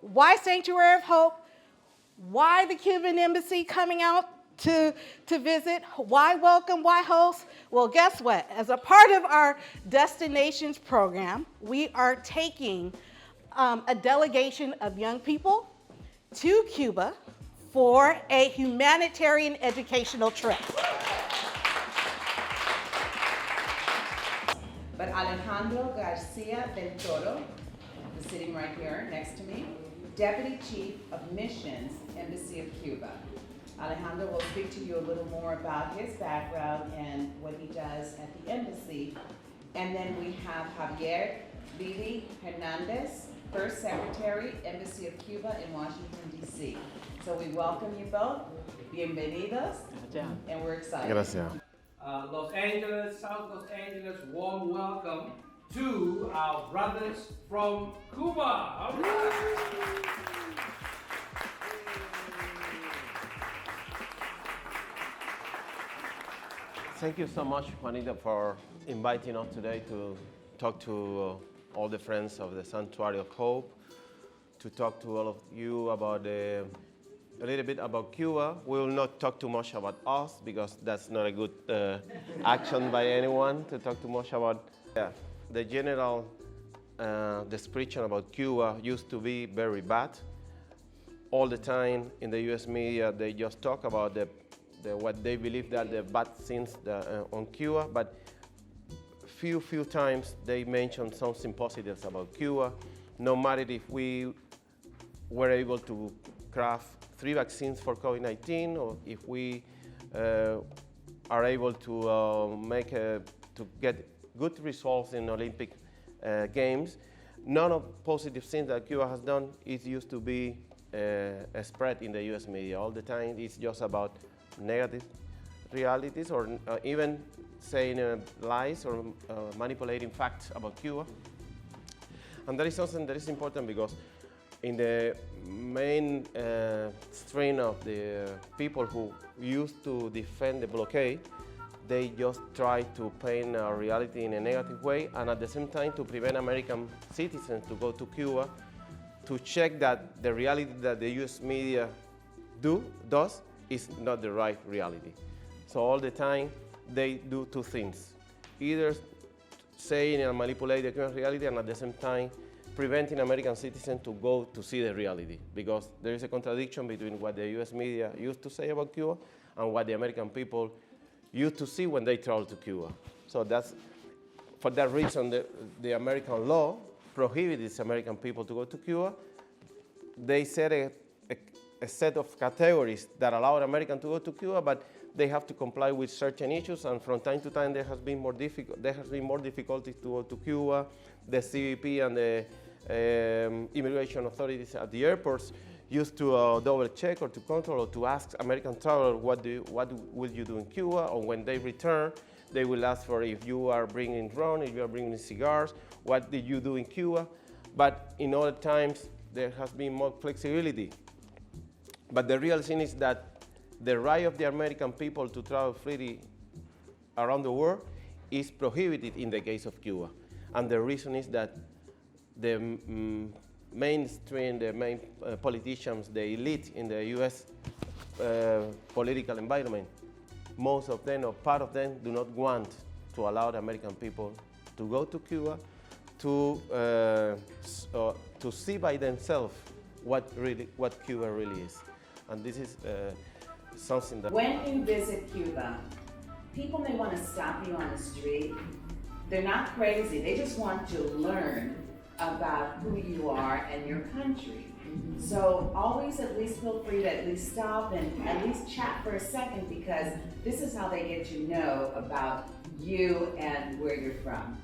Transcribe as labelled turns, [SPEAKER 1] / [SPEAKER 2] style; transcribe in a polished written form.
[SPEAKER 1] Why Sanctuary of Hope? Why the Cuban Embassy coming out to visit? Why welcome? Why host? Well, guess what? As a part of our Destinations program, we are taking a delegation of young people to Cuba for a humanitarian educational trip.
[SPEAKER 2] But Alejandro Garcia del Toro, who's sitting right here next to me, Deputy Chief of Missions, Embassy of Cuba. Alejandro will speak to you a little more about his background and what he does at the embassy. And then we have Javier Lili Hernandez, First Secretary, Embassy of Cuba in Washington, D.C. So we welcome you both. Bienvenidos. And we're excited.
[SPEAKER 3] Gracias.
[SPEAKER 4] Los Angeles, South Los Angeles, warm welcome to our brothers from Cuba. All right.
[SPEAKER 3] Thank you so much, Juanita, for inviting us today to talk to all the friends of the Sanctuary of Hope, to talk to all of you about a little bit about Cuba. We will not talk too much about us because that's not a good action by anyone to talk too much about. The general description about Cuba used to be very bad. All the time in the U.S. media, they just talk about what they believe that the bad things on Cuba, but few times they mention something positive about Cuba. No matter if we were able to craft 3 vaccines for COVID-19, or if we are able to get good results in Olympic Games. None of positive things that Cuba has done is used to be spread in the U.S. media. All the time it's just about negative realities, or even saying lies or manipulating facts about Cuba. And that is something that is important because in the main strain of the people who used to defend the blockade, they just try to paint a reality in a negative way, and at the same time to prevent American citizens to go to Cuba to check that the reality that the US media does is not the right reality. So all the time they do 2 things, either saying and manipulate the current reality, and at the same time preventing American citizens to go to see the reality, because there is a contradiction between what the US media used to say about Cuba and what the American people used to see when they travel to Cuba. So for that reason, the American law prohibits American people to go to Cuba. They set a set of categories that allow Americans to go to Cuba, but they have to comply with certain issues, and from time to time there has been more difficulties to go to Cuba. The CBP and the immigration authorities at the airports used to double check or to control or to ask American travelers what will you do in Cuba, or when they return, they will ask for if you are bringing rum, if you are bringing cigars, what did you do in Cuba? But in other times, there has been more flexibility. But the real thing is that the right of the American people to travel freely around the world is prohibited in the case of Cuba. And the reason is that the mainstream, the main politicians, the elite in the US political environment, most of them or part of them do not want to allow the American people to go to Cuba to see by themselves what Cuba really is. And this is something that...
[SPEAKER 2] When you visit Cuba, people may want to stop you on the street. They're not crazy. They just want to learn about who you are and your country. So always at least feel free to at least stop and at least chat for a second, because this is how they get to know about you and where you're from.